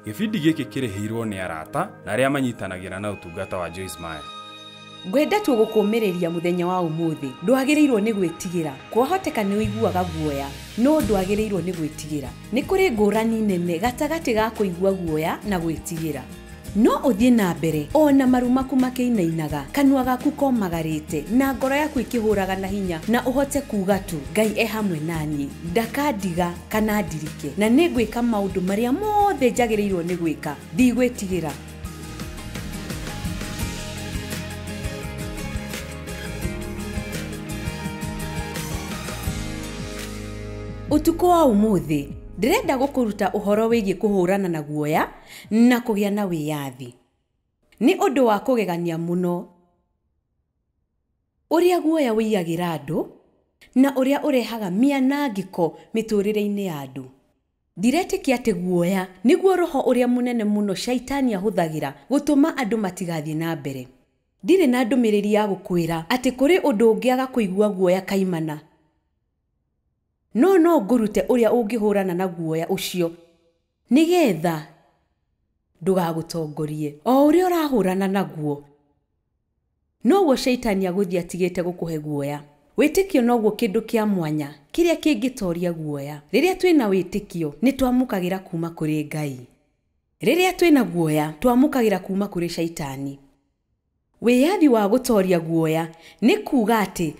Gĩbindi gĩkĩ kĩrĩhĩirwo nĩ arata na arĩa manyitanagĩra na ũtungata wa Joyce Meyer. Ngwenda tu gũkũmĩrĩria mũthenya wa ũmũthĩ. Ndwagĩrĩirwo nĩ gwĩtigĩra. Kwahoteka nĩ ũiguaga guoya, no ndwagĩrĩirwo nĩ gwĩtigĩra. Nĩ kũrĩ ngũrani nene gatagatĩ ga kũigua guoya na gwĩtigĩra. No ũthiĩ na mbere, ona maru maku makĩinainaga, kanua gaku komagarĩte, na ngoro yaku ikĩhũraga na hinya, na ũhote kuuga tu, Ngai e hamwe naniĩ, ndakandiga kana ndirike, na nĩ ngwĩka maũndũ marĩa mothe njagĩrĩirwo nĩ gwĩka, ndigwĩtigĩra. Ũtukũ wa ũmũthĩ, ndĩrenda gũkũruta ũhoro wĩgiĩ kũhũrana na guoya na kũgĩa na wĩyathi. Nĩ ũndũ wa kũgegania mũno ũrĩa guoya wĩyagĩra andũ na ũrĩa ũrehaga mĩanangĩko mĩtũrĩre-inĩ ya andũ. Ndiretĩkia atĩ guoya nĩguo roho ũrĩa mũnene mũno Shaitani ahũthagĩra gũtũma andũ matigathiĩ na mbere. Ndirĩ na ndũmĩrĩri ya gũkwĩra atĩ kũrĩ ũndũ ũngĩaga kũigua guoya kaimana. No ngũrute ũrĩa ũngĩhũrana na guoya ũcio nĩgetha ndũgagũtongorie. O ũrĩa ũrahũrana naguo, noguo Shaitani agũthiĩ atigĩte gũkũhe guoya. Wĩtĩkio noguo kĩndũ kĩa mwanya kĩrĩa kĩngĩtoria guoya. Rĩrĩa twĩna wĩtĩkio nĩ twamũkagĩra kuma kũrĩ Ngai. Rĩrĩa twĩna guoya twamũkagĩra kuma kũrĩ Shaitani. Wĩyathi wa gũtoria guoya nĩ kuuga atĩ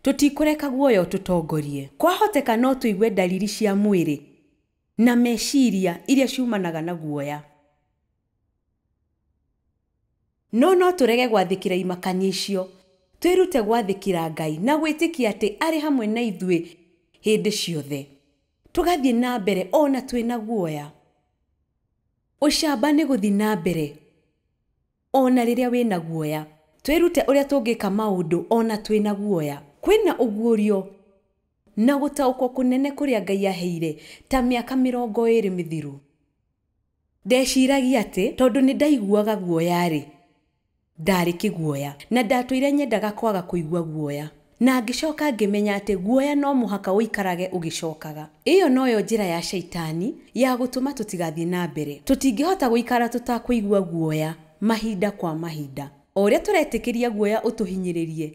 tũtikũreka guoya ũtũtongorie. Kwahoteka no tũigue dalili cia mwĩrĩ na meciria iria ciumanaga na guoya. No tũrege gwathĩkĩra imakania icio. Twĩrute gwathĩkĩra Ngai na gwĩtĩkia atĩ arĩ hamwe na ithuĩ hĩndĩ ciothe. Tũgathiĩ na mbere ona twĩna guoya. Ũcamba nĩ gũthiĩ na mbere ona rĩrĩa wĩna guoya. Twĩrute ũrĩa tũngĩka maũndũ ona twĩna guoya. Kwĩna ũguũrio na gũtaũkwo kũnene kũrĩa Ngai aheire ta mĩaka 20 mĩthiru. Ndeciragia atĩ tondũ nĩ ndaiguaga guoya-rĩ, ndarĩ kĩguoya na ndatũire nyendaga kwaga kũigua guoya. Na ngĩcoka ngĩmenya atĩ guoya no mũhaka ũikarage ũgĩcokaga. Ĩyo noyo njĩra ya Shaitani ya gũtũma tũtigathiĩ na mbere. Tũtingĩhota gũikara tũtakũigua guoya mahinda kwa mahinda. O ũrĩa tũretĩkĩria guoya ũtũhinyĩrĩrie,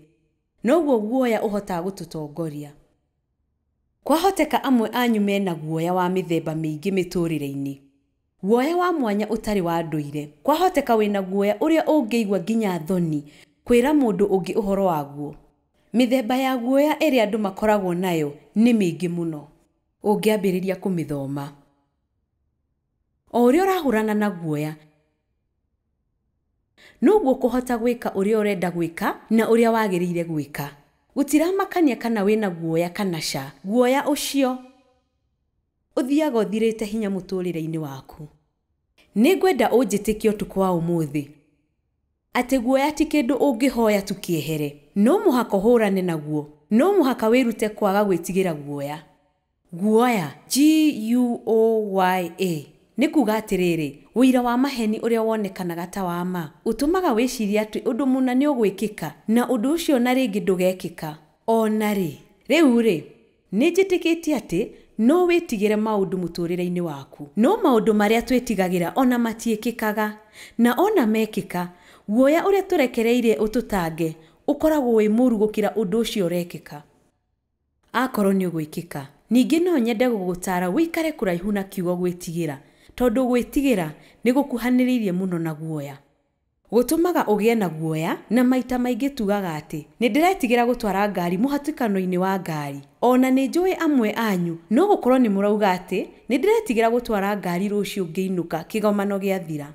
noguo guoya ũhotaga gũtũtongoria. Kwahoteka amwe anyu mena guoya wa mĩthemba mĩingĩ mĩtũrĩre-inĩ. Guoya wa mwanya ũtarĩ wa ndũire. Kwahoteka wĩna guoya ũrĩa ũngĩigua nginya thoni kwĩra mũndũ ũngĩ ũhoro waguo. Mĩthemba ya guoya ĩrĩa andũ makoragwo nayo nĩ mĩingĩ mũno. Ũngĩambĩrĩria kũmĩthoma. O ũrĩa ũrahũrana na guoya, noguo kũhota gwĩka ũrĩa ũrenda gwĩka na ũrĩa wagĩrĩire gwĩka. Gũtiramakania kana wĩna guoya kana ca. Guoya ũcio ũthiaga ũthirĩte hinya mũtũrĩre-inĩ waku. Nĩ ngwenda ũnjĩtĩkie ũtukũ wa ũmũthĩ atĩ guoya ti kĩndũ ũngĩhoya tu kĩehere. No mũhaka ũhũrane naguo. No mũhaka wĩrute kwaga gwĩtigĩra guoya. Guoya, G-U-O-Y-A, nĩ kuuga atĩrĩrĩ, ũira wa maheni ũrĩa wonekanaga ta wa ma ũtũmaga wĩciria atĩ ũndũ mũna nĩ ũgwĩkĩka na ũndũ ũcio na rĩngĩ ndũgekĩka. Ona rĩ, rĩu-rĩ, nĩ njĩtĩkĩtie atĩ no wĩtigĩre maũndũ mũtũrĩre-inĩ waku. No maũndũ marĩa twĩtigagĩra ona matiĩkĩkaga, na ona mekĩka, guoya ũrĩa tũrekereirie ũtũtange ũkoragwo wĩ mũru gũkĩra ũndũ ũcio ũrekĩka. Akorwo nĩ ũgwĩkĩka, ningĩ no nyende gũgũtara wĩikare kũraihu na kiugo gwĩtigĩra, tondũ gwĩtigĩra nĩ gũkuhanĩrĩirie mũno na guoya. Gũtũmaga ũgĩe na guoya na maita maingĩ tugaga atĩ nĩ ndĩretigĩra gũtwara ngari mũhatĩkano-inĩ wa ngari. Ona nĩ njũĩ amwe anyu no gũkorwo nĩ mũrauga atĩ nĩ ndĩretigĩra gũtwara ngari rũciũ ngĩinũka kĩgomano gĩathira.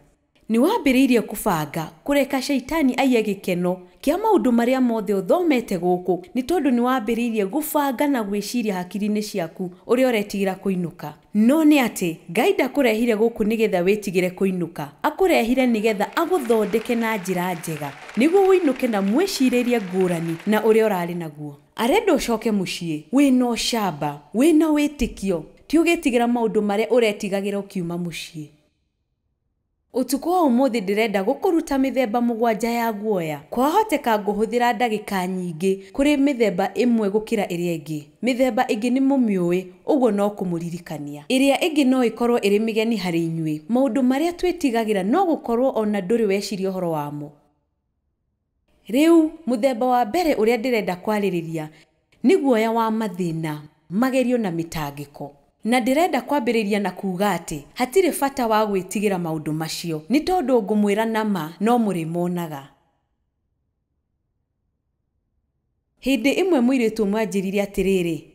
Nĩ wambĩrĩirie kũbanga kũreka Shaitani aiye gĩkeno kĩa maũndũ marĩa mothe ũthomete gũkũ, nĩ tondũ nĩ wambĩrĩirie gũbanga na gwĩciria hakiri-inĩ ciaku ũrĩa ũretigĩra kũinũka. No nĩ atĩ Ngai ndakũrehire gũkũ nĩgetha wĩtigĩre kũinũka. Akũrehire nĩgetha agũthondeke na njĩra njega nĩguo wĩinũke na mwĩcirĩrie ngũrani na ũrĩa ũrarĩ naguo. Arenda ũcoke mũciĩ wĩna ũcamba, wĩna wĩtĩkio, ti ũgĩtigĩra maũndũ marĩa ũretigagĩra ũkiuma mũciĩ. Utuko wa umuthi ndirenda gukuruta mithemba mugwanja ya guoya. Kwahoteka nguhuthira ndagika nyingi kuri mithemba imwe gukira iria ingi. Mithemba ingi ni mumiui, uguo no kumuririkania. Iria ingi no ikorwo iri migeni hari inyui. Maundu maria twitigagira no gukorwo ona nduri weciria uhoro wamo. Riu muthemba wa mbere uria ndirenda kwaririria ni guoya wa mathina, magerio na mitangiko. Na ndirenda kwambiriria na kuuga ati hatire bata wa gwitigira maundu macio ni tondu ngumwira nama no murimonaga. Hindi imwe muiritu mwanjiriria atiriri,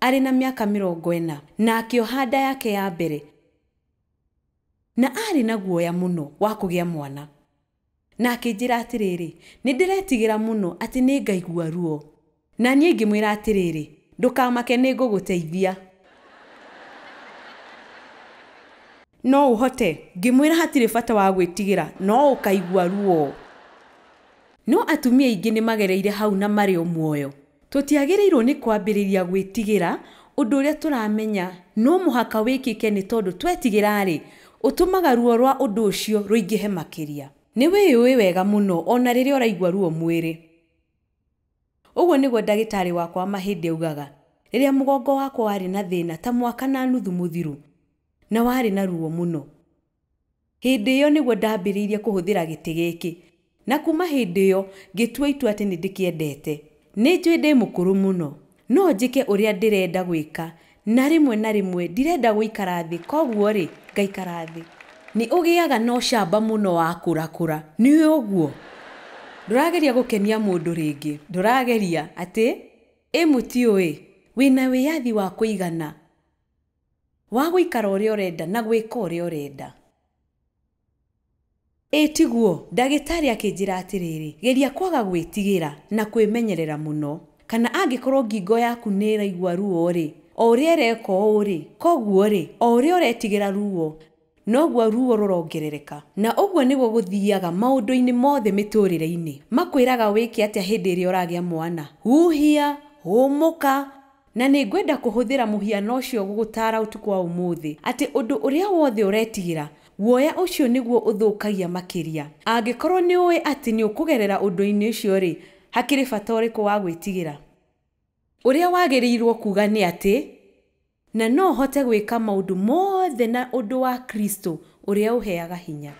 ari na miaka 40 na akioha nda yake ya mbere, na ari na guoya muno wa kugia mwana. Na akinjira atiriri, ni ndiretigira muno ati ni ngaigua ruo. Na nie ngimwira atiriri, ndukamake ni nguguteithia. No uhote, ngimwira hatire bata wa gwitigira, no ukaigua ruo. No atumia ingi ni magereire hau na mari o muoyo. Tutiagirirwo ni kwambiriria gwitigira undu uria turamenya no muhaka wikike ni tondu twetigira ri utumaga ruo rwa undu ucio ruingihe makiria. Ni wiyui wega muno ona riria uraigua ruo mwiri. Uguo niguo ndagitari wakwa mahindi augaga riria mugongo wakwa wari na thina ta mwaka na nuthu muthiru na wari na ruo muno. Hindi iyo niguo ndambiriirie kuhuthira giti giki, na kuma hindi iyo ngitua itua ati ni ndikiendete. Ni njui ndi mukuru muno, no njike uria ndirenda gwika, na rimwe ndirenda guikara thi, koguo ri ngaikara thi. Ni ugiaga no shamba muno wa kurakura, ni uguo. Ndurageria gukenia mundu ringi, ndurageria ati mutiui wina wiyathi wa kuigana wa guikara uria urenda na gwika uria urenda. Tiguo ndagitari akinjira atiriri, geria kwaga gwitigira na kwimenyerera muno. Kana angikorwo ngingo yaku ni iraigua ruo ri, o uria reko uri, koguo ri o uria uretigira ruo noguo ruo rurongerereka. Na uguo niguo guthiaga maundu-ini mothe miturire-ini. Makwiraga wiki atia hindi iria uragia mwana, huhia, humuka. Na ni ngwenda kuhuthira muhiano ucio gugutara utuku wa umuthi ati undu uria wothe uretigira guoya ucio niguo uthukagia makiria. Angikorwo ni uwi ati ni ukugerera undu-ini ucio ri, hakiri bata uriku wa gwitigira. Uria wagirirwo kuga ni ati na no hote gwika maundu mothe na undu wa Kristo uria uheaga hinya.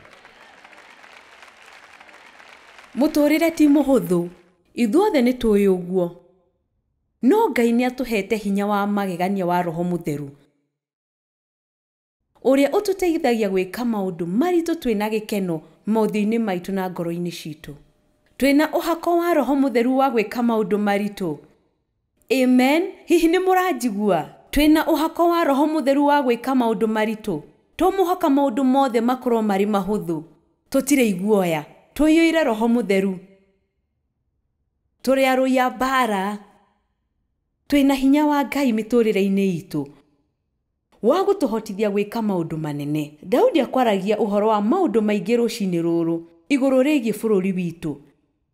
Muturire ti muhuthu, ithuothe ni tuwi uguo. No Ngai ni atuhete hinya wa magegania wa Roho Mutheru, uria ututeithagia gwika maundu maritu twina gikeno mautho-ini maitu na ngoro-ini citu. Twina uhako wa Roho Mutheru wa gwika maundu maritu. Amen. Hihi ni muranjigua? Twina uhako wa Roho Mutheru wa gwika maundu maritu. Tumuhaka maundu mothe makorwo mari mahuthu. Tutire iguoya, twiyuire Roho Mutheru. Turi aruya bara. Twina hinya wa Ngai miturire-ini itu wa gutuhotithia gwika maundu manene. Daudi akwaragia uhoro wa maundu maingi rucini ruru iguru rigie bururi witu,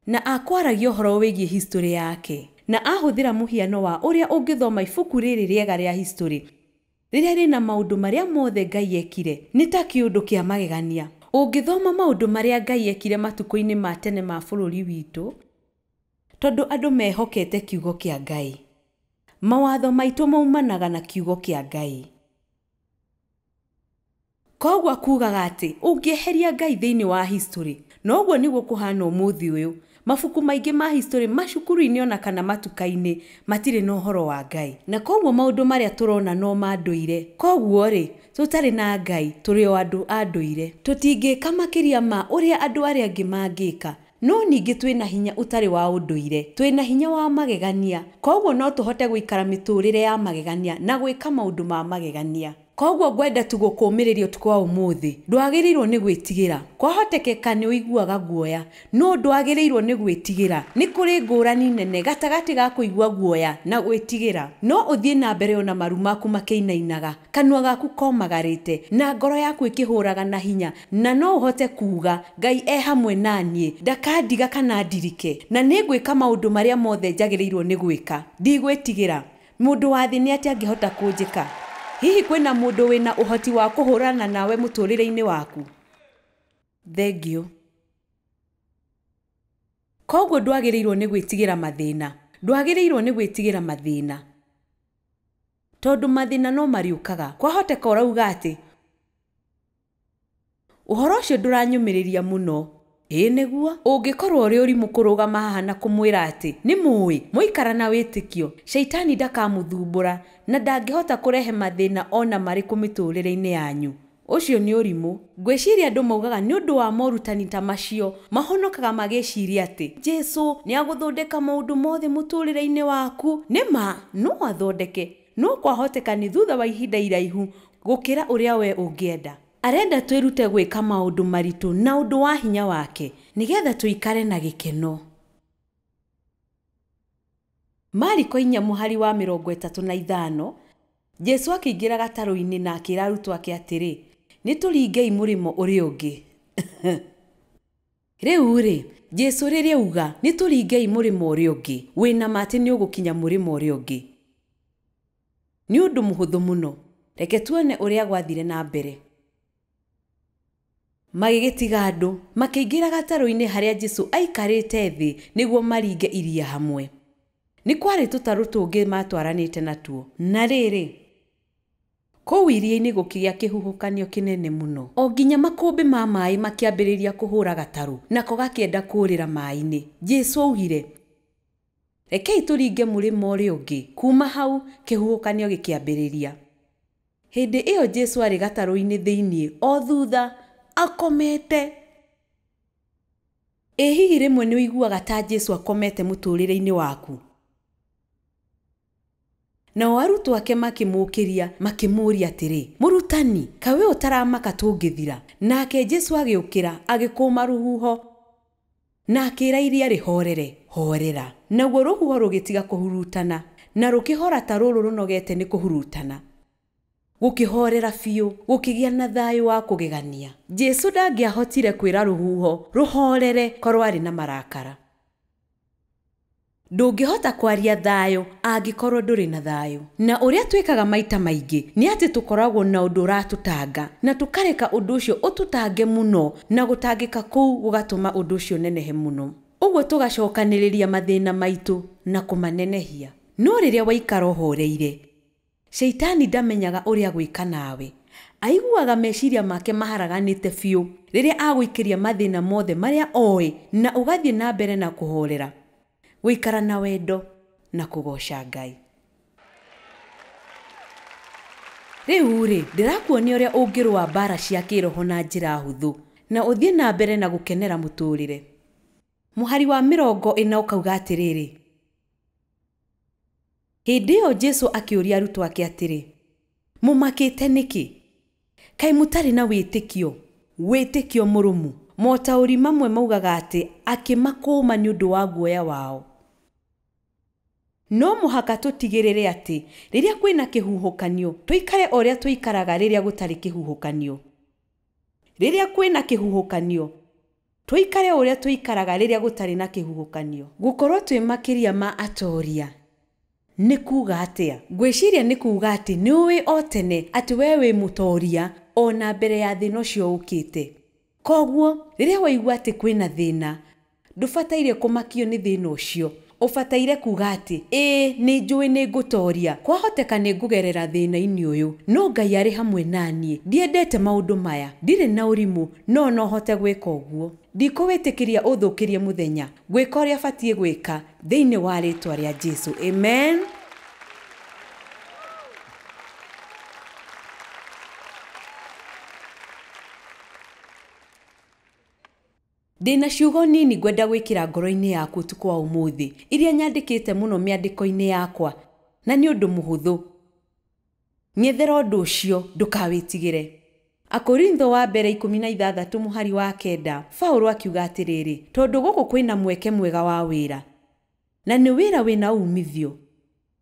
na akwaragia uhoro wigie history yake, na ahuthira muhiano wa uria ungithoma ibuku riri riega ria history riria rina maundu maria mothe Ngai ekire ni ta kiundu kia magegania. Ungithoma maundu maria Ngai ekire matuko-ini ma tene ma bururi witu, tondu andu mehokete kiugo kia Ngai. Mawatho maitu maumanaga na kiugo kia Ngai. Koguo kugaga ati ungieheria Ngai thiini wa history, noguo niguo kuhana umuthi uyu. Mabuku maingi ma history macukuru-ini ona kana matuka-ini matire no horo wa Ngai, na koguo maundu maria turona no manduire. Koguo ri tutari na Ngai turi o andu anduire. Tutingika makiria ma uria andu aria angi mangika, no ningi twina hinya utari wa unduire, twina hinya wa magegania. Koguo no tuhote guikara miturire ya magegania na gwika maundu ma magegania. Koguo gwenda tu gukumiriria utuku wa umuthi, ndwagirirwo ni gwitigira. Kwahotekeka ni uiguaga guoya, no ndwagirirwo ni gwitigira. Ni kuri ngurani nene gatagati ga kuigua guoya na gwitigira. No uthie na mbere ona maru maku makiinainaga, kanua gaku komagarite na ngoro yaku ikihuraga na hinya, na no uhote kuuga Ngai hamwe nanie, ndakandiga kana ndirike, na ni gwika maundu maria mothe njagirirwo ni gwika. Ndigwitigira. Mundu wa thi ni ati angihota kunjika. Hihi kwĩna mũndũ wĩna ũhoti wa kũhũrana nawe mũtũrĩre-inĩ waku? Thengio. Koguo ndwagĩrĩirwo nĩ gwĩtigĩra mathĩna. Ndwagĩrĩirwo nĩ gwĩtigĩra mathĩna. Tondũ mathĩna no mariũkaga. Kwahoteka ũrauga atĩ ũhoro ũcio ndũranyũmĩrĩria mũno. Ĩĩ nĩguo. Ũngĩkorwo ũrĩ ũrimũ kũrũgama haha na kũmwĩra atĩ nĩ mũĩ mũikara na wĩtĩkio, Shaitani ndakamũthumbũra na ndangĩhota kũrehe mathĩna ona marĩkũ mĩtũrĩre-inĩ yanyu. Ũcio nĩ ũrimũ. Ngwĩciria andũ maugaga nĩ ũndũ wa morutani ta macio mahonokaga magĩciria atĩ Jesũ nĩ agũthondeka maũndũ mothe mũtũrĩre-inĩ waku. Nĩma no athondeke, no kwahoteka nĩ thutha wa ihinda iraihu gũkĩra ũrĩa we ũngĩenda. Arenda twĩrute gwĩka maũndũ maritũ na ũndũ wa hinya wake nĩgetha tũikare na gĩkeno. Mariko 4:35 Jesũ akĩingĩra gatarũ-inĩ na akĩĩra arutwo ake atĩrĩ, nĩ tũringei mũrĩmo ũrĩa ũngĩ. Rĩu-rĩ, Jesũ rĩrĩa auga nĩ tũringei mũrĩmo ũrĩa ũngĩ, wĩna ma atĩ nĩ ũgũkinya mũrĩmo ũrĩa ũngĩ. Nĩ ũndũ mũhũthũ mũno. Reke tuone ũrĩa gwathire na mbere. Magĩgĩtiga andũ, makĩingĩra gatarũ-inĩ harĩa Jesũ aikarĩte thĩ nĩguo maringe iria hamwe. Nĩ kwarĩ tũtarũ tũngĩ matwaranĩte natuo. Na rĩrĩ, kũu iria-inĩ gũkĩgĩa kĩhuhũkanio kĩnene mũno. O nginya makũmbĩ ma maaĩ makĩambĩrĩria kũhũra gatarũ, nako gakĩenda kũũrĩra maaĩ-inĩ. Jesũ augire, rekei tũringe mũrĩmo ũrĩa ũngĩ. Kuma hau kĩhuhũkanio gĩkĩambĩrĩria. Hĩndĩ ĩyo Jesũ arĩ gatarũ-inĩ thĩiniĩ, o thutha akomete. Ĩ hihi rĩmwe nĩ ũiguaga ta Jesũ akomete mũtũrĩre-inĩ waku? Nao arutwo ake makĩmũũkĩria makĩmũũria atĩrĩ, mũrutani, kaĩ we ũtaramaka tũngĩthira? Nake Jesũ agĩũkĩra agĩkũũma rũhuho na akĩĩra iria rĩhorere, horera. Naguo rũhuho rũgĩtiga kũhurutana na rũkĩhora ta rũrũ rũnogete nĩ kũhurutana. Gũkĩhorera biũ, gũkĩgĩa na thayũ wa kũgegania. Jesũ ndangĩahotire kwĩra rũhuho rũhorere korwo arĩ na marakara. Ndũngĩhota kwaria thayũ angĩkorwo ndũrĩ na thayũ. Na ũrĩa twĩkaga maita maingĩ nĩ atĩ tũkoragwo na ũndũ ũratũtanga na tũkareka ũndũ ũcio ũtũtange mũno, na gũtangĩka kũu gũgatũma ũndũ ũcio nenehe mũno. Ũguo tũgacokanĩrĩria mathĩna maitũ na kũmanenehia. No rĩrĩa waikara ũhoreire, Shaitani ndamenyaga ũrĩa gwĩka nawe. Aiguaga meciria make maharaganĩte biũ rĩrĩa agũikĩria mathĩna mothe marĩa oĩ, na ũgathiĩ na mbere na kũhorera, gũikara na wendo na kũgoca Ngai. Rĩu-rĩ, ndĩrakuonia ũrĩa ũngĩrũa mbara cia kĩroho na njĩra hũthũ na ũthiĩ na mbere na gũkenera mũtũrĩre. Mũhari wa 40 ũkauga atĩrĩrĩ, hĩndĩ ĩyo Jesũ akĩũria arutwo ake atĩrĩ, mũmakĩte nĩkĩ? Kaĩ mũtarĩ na wĩtĩkio? Wĩtĩkio mũrũmu. Motaũri mamwe maugaga atĩ akĩmakũũma nĩ ũndũ wa guoya wao. No mũhaka tũtigĩrĩre atĩ rĩrĩa kwĩna kĩhuhũkanio tũikare o ũrĩa tũikaraga rĩrĩa gũtarĩ kĩhuhũkanio. Rĩrĩa kwĩna kĩhuhũkanio tũikare o ũrĩa tũikaraga rĩrĩa gũtarĩ na kĩhuhũkanio. Gũkorwo twĩ makĩria ma atoria nĩ kuuga atĩa? Ngwĩciria nĩ kuuga atĩ nĩ ũĩ o tene atĩ we wĩ mũtoria o na mbere ya thĩna ũcio ũkĩte. Koguo rĩrĩa waigua atĩ kwĩna thĩna, ndũbataire kũmakio nĩ thĩna ũcio. Ũbataire kuuga atĩ nĩ njũĩ nĩ ngũtoria, kwahoteka nĩ ngũgerera thĩna-inĩ ũyũ, no Ngai arĩ hamwe naniĩ. Ndiendete maũndũ maya, ndirĩ na ũrimũ, no hote gwĩka ũguo. Ndikũwĩtĩkĩria ũthũkĩrie mũthenya, gwĩka ũrĩa batiĩ gwĩka thĩinĩ wa rĩĩtwa rĩa Jesũ. Amen. Ndĩna ciugo nini ngwenda gwĩkĩra ngoro-inĩ yaku ũtukũ wa ũmũthĩ, iria nyandĩkĩte mũno mĩandĩko-inĩ yakwa, na nĩ ũndũ mũhũthũ. Nyethera ũndũ ũcio ndũkawĩtigĩre. Akorintho wa mbere 16 mũhari wa 9, Paulo akiuga atĩrĩrĩ, tondũ gũkũ kwĩna mweke mwega wa wĩra, na nĩ wĩra wĩna umithio,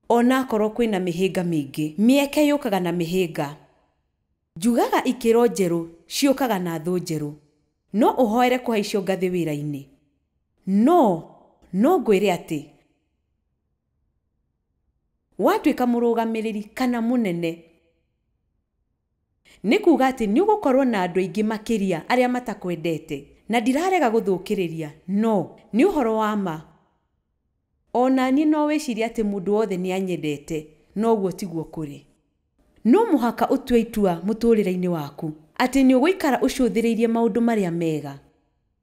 ona akorwo kwĩna mĩhĩnga mĩingĩ. Mĩeke yũkaga na mĩhĩnga. Njugaga ikĩro njerũ ciũkaga na thũ njerũ. No ũhoere kũhaicio ngathĩ wĩra-inĩ. No ngwĩre atĩ watuĩka mũrũgamĩrĩri kana mũnene, nĩ kuuga atĩ nĩ ũgũkorwo na andũ aingĩ makĩria arĩa matakwendete na ndirarega gũthũkĩrĩria no nĩ ũhoro wa ma. Ona niĩ no wĩcirie atĩ mũndũ wothe nĩ anyendete no ũguo tiguo kũrĩ. No mũhaka ũtue itua mũtũrĩre-inĩ waku atĩ nĩ ũgũikara ũcũthĩrĩirie maũndũ marĩa mega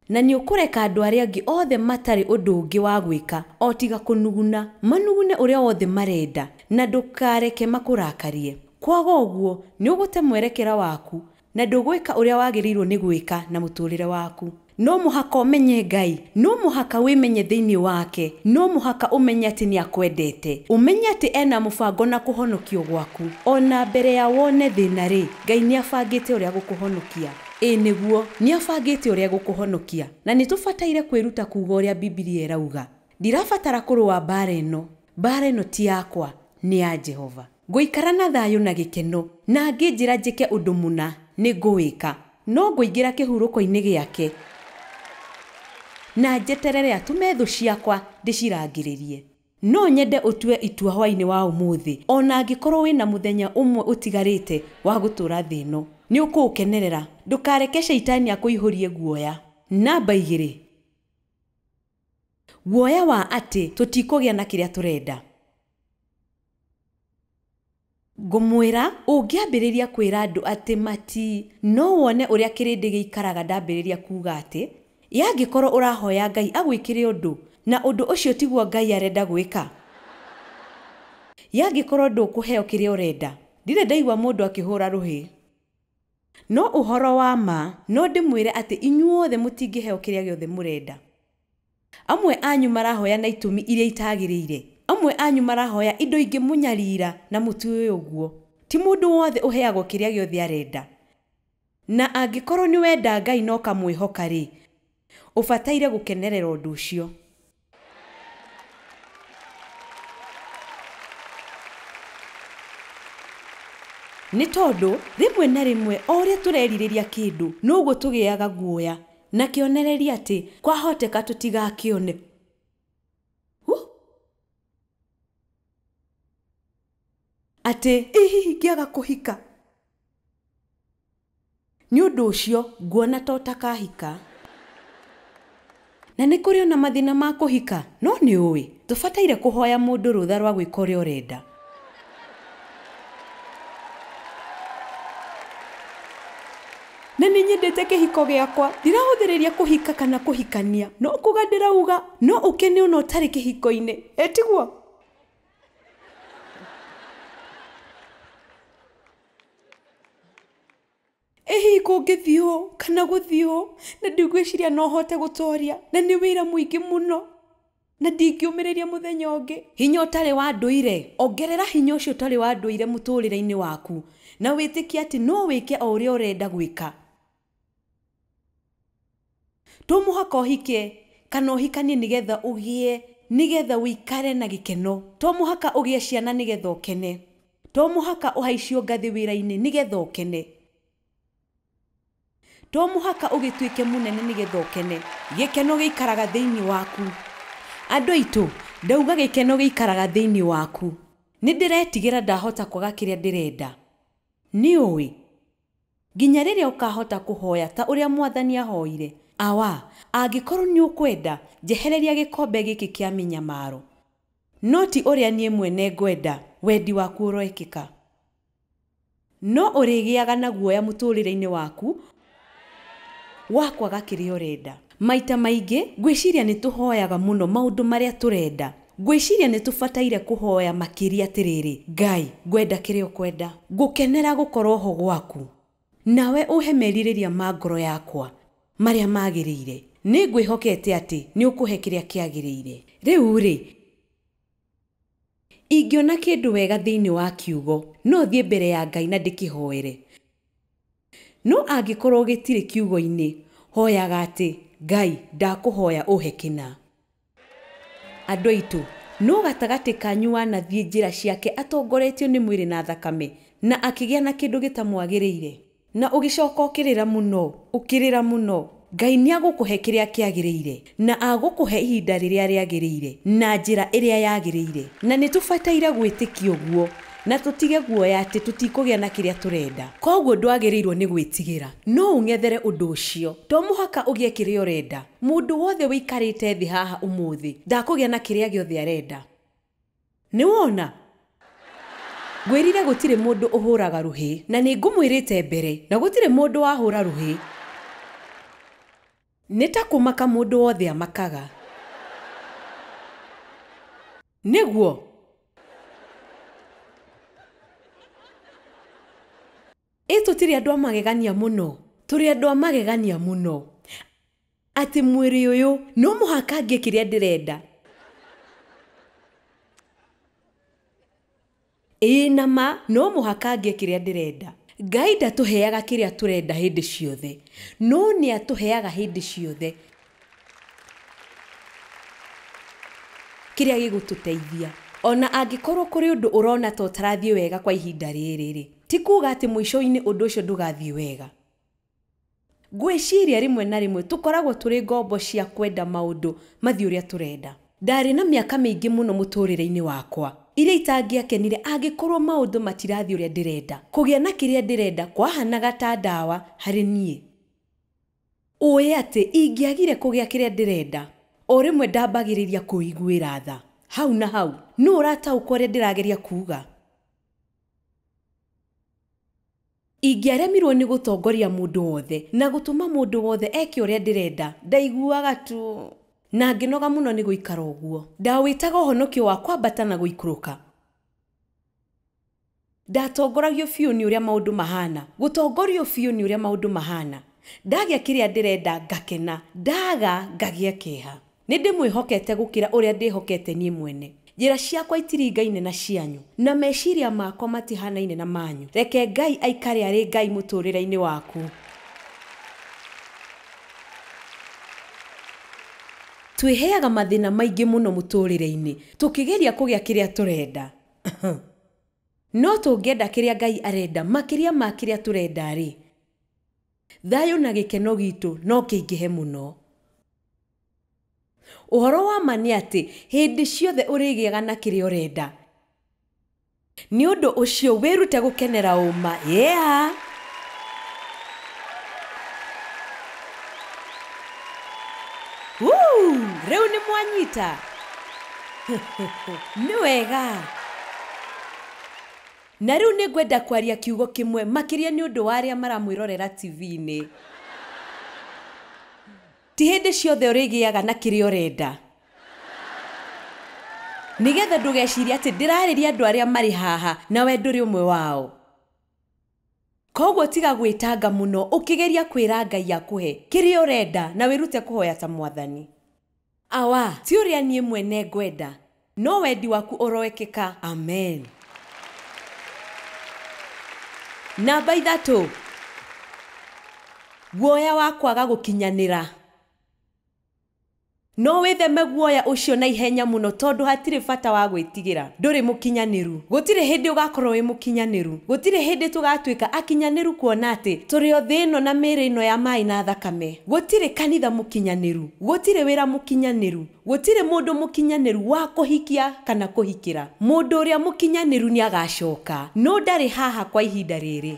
na nĩ ũkũreka andũ arĩa angĩ othe matarĩ ũndũ ũngĩ wa gwĩka o tiga kũnuguna manugune ũrĩa wothe marenda na ndũkareke makũrakarie. Kwaga ũguo nĩ ũgũte mwerekera waku na ndũgwĩka ũrĩa wagĩrĩirwo nĩ gwĩka na mũtũrĩre waku. No mũhaka ũmenye Ngai, no mũhaka wĩmenye thĩinĩ wake, no mũhaka ũmenye atĩ nĩ akwendete, ũmenye atĩ ena mũbango na kũhonokio gwaku. Ona mbere ya wone thĩna rĩ, Ngai nĩ abangĩte ũrĩa gũkũhonokia. Nĩguo nĩ abangĩte ũrĩa gũkũhonokia na nĩ tũbataire kwĩruta kuuga ũrĩa Biblia ĩrauga. Ndirabatara kũrũa mbara ĩno ti yakwa, nĩ ya Jehova. Ngũikara na thayũ na gĩkeno na ngĩnjĩra njĩke ũndũ mũna nĩ ngũwĩka, no ngũingĩra kĩhurũko-inĩ gĩake na njeterere atũme thũ ciakwa ndĩcirangĩrĩrie. No nyende ũtue itua hwaĩ-inĩ wa ũmũthĩ, ona angĩkorwo wĩna mũthenya ũmwe ũtigarĩte wa gũtũra thĩ ĩno, nĩ ũkũũkenerera. Ndũkareke Shaitani akũihũrie guoya. Namba 2, guoya wa atĩ tũtikũgĩa na kĩrĩa tũrenda. Ngũmwĩra ũngĩambĩrĩria kwĩra andũ atĩ no wone ũrĩa kĩrĩndĩ gĩikaraga ndambĩrĩria kuuga atĩ yangĩkorwo ũrahoya Ngai agwĩkĩre ũndũ na ũndũ ũcio tiguo Ngai arenda gwĩka. Yangĩkorwo ndũkũheo kĩrĩa ũrenda, ndirĩ ndaigua mũndũ akĩhũra rũhĩ. No ũhoro wa ma no ndĩmwĩre atĩ inyuothe mũtingĩheo kĩrĩa gĩothe mũrenda. Amwe anyu marahoya na itũmi iria itagĩrĩire. Amwe anyu marahoya indo ingĩ mũnyarira na mũtue ũguo. Ti mũndũ wothe ũheagwo kĩrĩa gĩothe arenda. Na angĩkorwo nĩ wenda Ngai no kamwĩhoka rĩ, ũbataire gũkenerera ũndũ ũcio. Nĩ tondũ rĩmwe na rĩmwe o ũrĩa tũrerirĩria kĩndũ noguo tũgĩaga guoya na kĩonereria atĩ kwahoteka tũtigakĩone. Atĩ ingĩaga kũhika. Nĩ ũndũ ũcio nguona ta ũtakahika. Na nĩ kũrĩ ona mathĩna ma kũhika, no nĩ ũĩ tũbataire kũhoya mũndũ rũtha rwa gwĩka ũrĩa ũrenda. Na nĩ nyendete kĩhiko gĩakwa, ndirahũthĩrĩria kũhika kana kũhikania, no kuga ndĩrauga no ũkene ona ũtarĩ kĩhiko-inĩ, tiguo? Kũngĩthiĩ kana gũthiĩ na ndigwĩciria no hote gũtoria na nĩ wĩra mũingĩ mũno na ndingĩũmĩrĩria mũthenya ũngĩ. Hinya ũtarĩ wa ndũire, ongerera hinya ũcio ũtarĩ wa ndũire mũtũrĩre-inĩ waku na wĩtĩkie atĩ no wĩke o ũrĩa ũrenda gwĩka. To mũhaka ũhike kana ũhikanie nĩgetha ũgĩe, nĩgetha ũikare na gĩkeno. To mũhaka ũgĩe ciana nĩgetha ũkene. To mũhaka ũhaicio ngathĩ wĩra-inĩ nĩgetha ũkene. To mũhaka ũgĩtuĩke mũnene nĩgetha ũkene. Gĩkeno gĩikaraga thĩinĩ waku. Andũ aitũ, ndauga gĩkeno gĩikaraga thĩinĩ waku. Nĩ ndĩretigĩra ndahota kwaga kĩrĩa ndĩrenda. Nĩ ũĩ, nginya rĩrĩa ũkahota kũhoya ta ũrĩa Mwathani ahoire. Angĩkorwo nĩ ũkwenda, njehereria gĩkombe gĩkĩ kĩa mĩnyamaro. No ti ũrĩa niĩ mwene ngwenda, wendi waku ũroĩkĩka. No ũrĩgĩaga na guoya mũtũrĩre-inĩ waku wakwaga kĩrĩa ũrenda. Maita maingĩ ngwĩciria nĩ tũhoyaga mũno maũndũ marĩa tũrenda. Ngwĩciria nĩ tũbataire kũhoya makĩria atĩrĩrĩ, Ngai, ngwenda kĩrĩa ũkwenda. Ngũkenera gũkorwo ho gwaku. Nawe ũhe merirĩria ma ngoro yakwa marĩa magĩrĩire. Nĩ ngwĩhokete atĩ nĩ ũkũhe kĩrĩa kĩagĩrĩire. Rĩu rĩ, ingĩona kĩndũ wega thĩinĩ wa kiugo, no thiĩ mbere ya Ngai na ndĩkĩhoere. No angĩkorwo gĩtirĩ kiugo-inĩ, hoyaga atĩ, Ngai, ndakũhoya ũhe kĩna. Andũ aitũ, no gatagatĩ kanyu wanathiĩ njĩra ciake atongoretio nĩ mwĩrĩ na thakame na akĩgĩa na kĩndũ gĩtamwagĩrĩire na ũgĩcoka ũkĩrĩra mũno, Ngai nĩ agũkũhe kĩrĩa kĩagĩrĩire na agũkũhe ihinda rĩrĩa rĩagĩrĩire na njĩra ĩrĩa yagĩrĩire. Na nĩ tũbataire gwĩtĩkia ũguo na tutige guoya ati tutikugĩa na kĩrĩa turenda. Koguo ndwagĩrĩirwo nĩ gwĩtigĩra. No ũng'ethere ũndũ ũcio. To mũhaka ũgĩe kĩrĩa ũrenda. Mũndũ wothe wĩikarĩte thĩ haha ũmũthĩ ndakũgĩa na kĩrĩa gĩothe arenda. Nĩ wona? Ngwĩrire gũtirĩ mũndũ ũhũraga rũhĩ na nĩ ngũmwĩrĩte mbere na gũtirĩ mũndũ wahũra rũhĩ. Nĩ ta kũmaka mũndũ wothe amakaga. Nĩguo? Tũtirĩ andũ a magegania mũno. Tũrĩ andũ a magegania mũno. Atĩ mwĩrĩ ũyũ no mũhaka ngĩe kĩrĩa ndĩrenda. Nama no mũhaka ngĩe kĩrĩa ndĩrenda. Ngai ndatũheaga kĩrĩa tũrenda hĩndĩ ciothe. No nĩ atũheaga hĩndĩ ciothe kĩrĩa gĩgũtũteithia. Ona angĩkorwo kũrĩ ũndũ ũrona ta ũtarathiĩ wega kwa ihinda rĩrĩ, ti kuuga atĩ mũico-inĩ ũndũ ũcio ndũgathiĩ wega. Ngwĩciria rĩmwe na rĩmwe tũkoragwo tũrĩ ngombo cia kwenda maũndũ mathiĩ ũrĩa tũrenda. Ndarĩ na mĩaka mĩingĩ mũno mũtũrĩre-inĩ wakwa iria itangĩakenire angĩkorwo maũndũ matirathiĩ ũrĩa ndĩrenda. Kũgĩa na kĩrĩa ndĩrenda kwahanaga ta ndawa harĩ niĩ. Ũĩ atĩ ingĩagire kũgĩa kĩrĩa ndĩrenda, o rĩmwe ndambagĩrĩria kũiguĩra tha. Hau na hau, nĩ ũrataũkwo ũrĩa ndĩrageria kuuga. Ingĩaremirwo nĩ gũtongoria mũndũ wothe na gũtũma mũndũ wothe eke ũrĩa ndĩrenda, ndaiguaga tu na ngĩnoga mũno nĩ gũikara ũguo. Ndawĩtaga ũhonokio wa kwambata na gũikũrũka. Ndatongoragio biũ nĩ ũrĩa maũndũ mahana. Gũtongorio biũ nĩ ũrĩa maũndũ mahana. Ndagĩa kĩrĩa ndĩrenda ngakena, ndaga ngagĩa kĩeha. Nĩ ndĩmwĩhokete gũkĩra ũrĩa ndĩhokete niĩ mwene. Njĩra ciakwa itiringaine na cianyu na meciria makwa matihanaine na manyu. Reke Ngai aikare arĩ Ngai mũtũrĩre-inĩ waku. Twĩheaga mathĩna maingĩ mũno mũtũrĩre-inĩ tũkĩgeria kũgĩa kĩrĩa tũrenda. No tũngĩenda kĩrĩa Ngai arenda makĩria ma kĩrĩa tũrenda rĩ, thayũ na gĩkeno gitũ no kĩingĩhe mũno. Ũhoro wa ma nĩ atĩ hĩndĩ ciothe ũrĩgĩaga na kĩrĩa ũrenda. Nĩ ũndũ ũcio wĩrute gũkenera ũma. Rĩu nĩ mwanyita. Nĩ wega. Na rĩu nĩ ngwenda kwaria kiugo kĩmwe makĩria nĩ ũndũ wa arĩa maramwĩrorera TV-inĩ. Ti hĩndĩ ciothe ũrĩgĩaga na kĩrĩa ũrenda. Nĩgetha ndũgecirie atĩ ndĩrarĩria andũ arĩa marĩ haha na we ndũrĩ ũmwe wao. Koguo tiga gwĩtanga mũno ũkĩgeria kwĩra Ngai akũhe kĩrĩa ũrenda na wĩrute kũhoya ta Mwathani. Awa, ti ũrĩa niĩ mwene ngwenda, no wendi waku ũroekeka. Amen. Namba 3. Guoya wa kwaga gũkinyanĩra. No wĩtheme guoya ũcio na ihenya mũno tondũ hatirĩ bata wa gwĩtigĩra. Ndũrĩ mũkinyanĩru. Gũtirĩ hĩndĩ ũgakorwo wĩ mũkinyanĩru. Gũtirĩ hĩndĩ tũgatuĩka akinyanĩru kuona atĩ tũrĩ o thĩ ĩno na mĩĩrĩ ĩno ya maĩ na thakame. Gũtirĩ kanitha mũkinyanĩru. Gũtirĩ wĩra mũkinyanĩru. Gũtirĩ mũndũ mũkinyanĩru wa kũhikia kana kũhikĩra. Mũndũ ũrĩa mũkinyanĩru nĩ agacoka. No ndarĩ haha kwa ihinda rĩrĩ.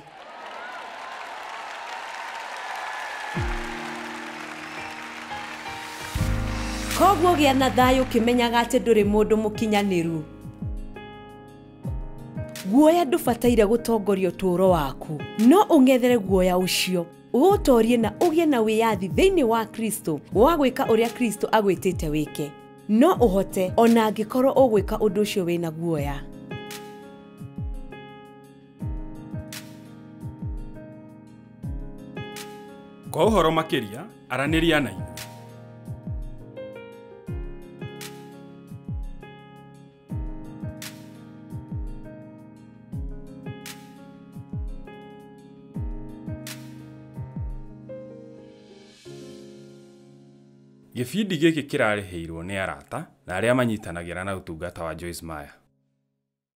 Koguo gĩa na thayũ kĩmenyaga atĩ ndũrĩ mũndũ mũkinyanĩru. Guoya ndũbataire gũtongoria ũtũũro waku. No ũng'ethere guoya ũcio, ũũtorie na ũgĩe na wĩyathi thĩinĩ wa Kristo wa gwĩka ũrĩa Kristo agwĩtĩte wĩke. No ũhote ona angĩkorwo ũgwĩka ũndũ ũcio wĩna guoya. Kwa ũhoro makĩria, aranĩria na ithuĩ. Gĩbindi gĩkĩ kĩrarĩhĩirwo nĩ arata na arĩa manyitanagĩra na ũtungata wa Joyce Meyer.